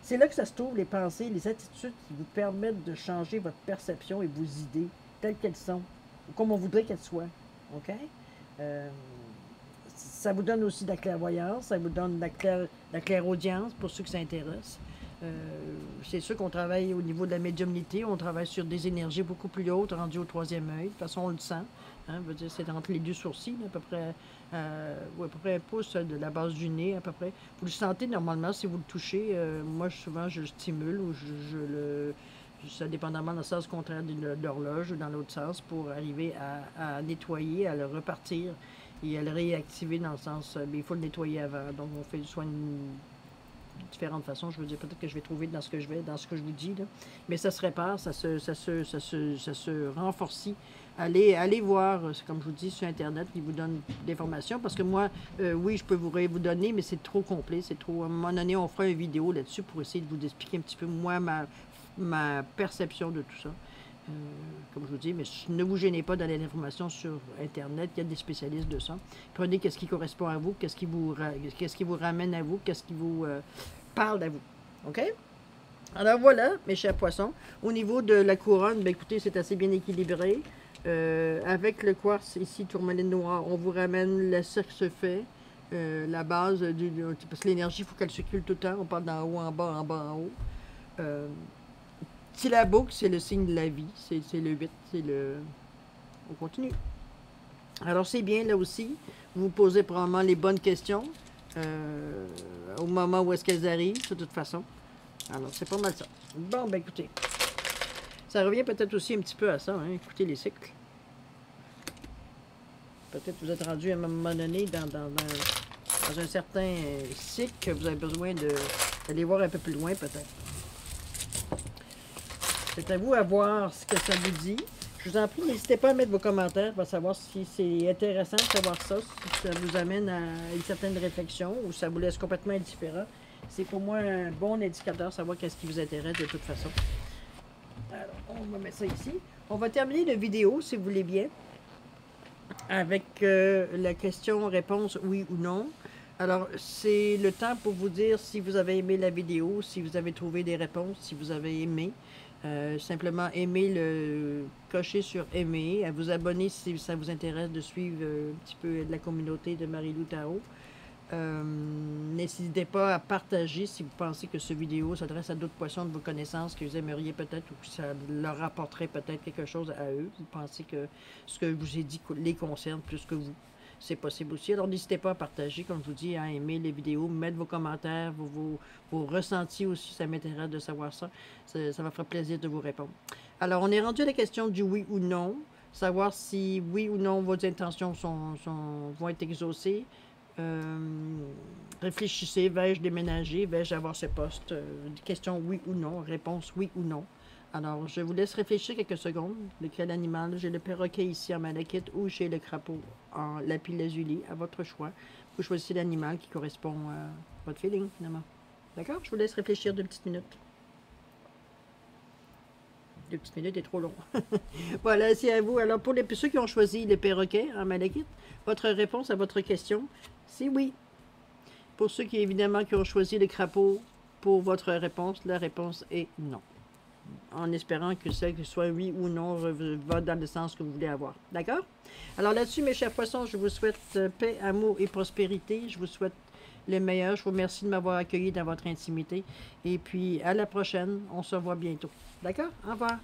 C'est là que ça se trouve, les pensées, les attitudes qui vous permettent de changer votre perception et vos idées, telles qu'elles sont, ou comme on voudrait qu'elles soient. OK? Ça vous donne aussi de la clairvoyance, ça vous donne de la clairaudience pour ceux qui s'intéressent. C'est sûr qu'on travaille au niveau de la médiumnité, on travaille sur des énergies beaucoup plus hautes, rendues au troisième œil. De toute façon, on le sent. Hein, veut dire, c'est entre les deux sourcils, à peu près un pouce de la base du nez, à peu près. Vous le sentez normalement si vous le touchez. Moi, souvent, je le stimule ou ça dépendamment dans le sens contraire de l'horloge ou dans l'autre sens pour arriver à nettoyer, à le repartir et à le réactiver dans le sens. Mais il faut le nettoyer avant. Donc, on fait du soin de différentes façons. Je veux dire, peut-être que je vais trouver dans ce que je vous dis, là. Mais ça se répare, ça se renforcit. Allez voir, comme je vous dis, sur Internet, qui vous donne des informations. Parce que moi, oui, je peux vous donner, mais c'est trop complet. C'est trop. À un moment donné, on fera une vidéo là-dessus pour essayer de vous expliquer un petit peu, moi, ma perception de tout ça. Comme je vous dis, mais ne vous gênez pas d'aller l'information sur Internet. Il y a des spécialistes de ça. Prenez qu'est-ce qui correspond à vous, qu'est-ce qui vous ramène à vous, qu'est-ce qui vous parle à vous. OK? Alors voilà, mes chers poissons. Au niveau de la couronne, bien, écoutez, c'est assez bien équilibré. Avec le quartz ici, tourmaline noire, on vous ramène le cercle se fait. La base, parce que l'énergie, il faut qu'elle circule tout le temps. On parle d'en haut, en bas, en haut. Si la boucle, c'est le signe de la vie. C'est le 8, on continue. Alors, c'est bien, là aussi. Vous posez probablement les bonnes questions au moment où est-ce qu'elles arrivent, de toute façon. Alors, c'est pas mal ça. Bon, ben écoutez. Ça revient peut-être aussi un petit peu à ça, hein. Écoutez les cycles. Peut-être que vous êtes rendu à un moment donné dans un certain cycle que vous avez besoin d'aller voir un peu plus loin, peut-être. C'est à vous à voir ce que ça vous dit. Je vous en prie, n'hésitez pas à mettre vos commentaires pour savoir si c'est intéressant de savoir ça, si ça vous amène à une certaine réflexion ou ça vous laisse complètement indifférent. C'est pour moi un bon indicateur, savoir qu'est-ce qui vous intéresse de toute façon. Alors, on va mettre ça ici. On va terminer la vidéo, si vous voulez bien, avec la question-réponse oui ou non. Alors, c'est le temps pour vous dire si vous avez aimé la vidéo, si vous avez trouvé des réponses, si vous avez aimé. Simplement aimer cocher sur aimer, à vous abonner si ça vous intéresse de suivre un petit peu de la communauté de Marie-Lou Tarot. N'hésitez pas à partager si vous pensez que ce vidéo s'adresse à d'autres poissons de vos connaissances que vous aimeriez peut-être ou que ça leur apporterait peut-être quelque chose à eux. Vous pensez que ce que je vous ai dit les concerne plus que vous. C'est possible aussi. Alors, n'hésitez pas à partager, comme je vous dis, à aimer les vidéos, mettre vos commentaires, vos ressentis aussi. Ça m'intéresse de savoir ça. Ça va faire plaisir de vous répondre. Alors, on est rendu à la question du oui ou non. Savoir si oui ou non vos intentions vont être exaucées. Réfléchissez, vais-je déménager, vais-je avoir ce poste? Question oui ou non, réponse oui ou non. Alors, je vous laisse réfléchir quelques secondes. Lequel animal? J'ai le perroquet ici en malachite ou j'ai le crapaud en lapis-lazuli, à votre choix. Vous choisissez l'animal qui correspond à votre feeling, finalement. D'accord? Je vous laisse réfléchir 2 petites minutes. 2 petites minutes est trop long. Voilà, c'est à vous. Alors, pour ceux qui ont choisi le perroquet en malachite, votre réponse à votre question, c'est oui. Pour ceux qui, évidemment, qui ont choisi le crapaud, pour votre réponse, la réponse est non. en espérant que celle qui soit oui ou non va dans le sens que vous voulez avoir. D'accord? Alors là-dessus, mes chers poissons, je vous souhaite paix, amour et prospérité. Je vous souhaite le meilleur. Je vous remercie de m'avoir accueilli dans votre intimité. Et puis, à la prochaine. On se revoit bientôt. D'accord? Au revoir.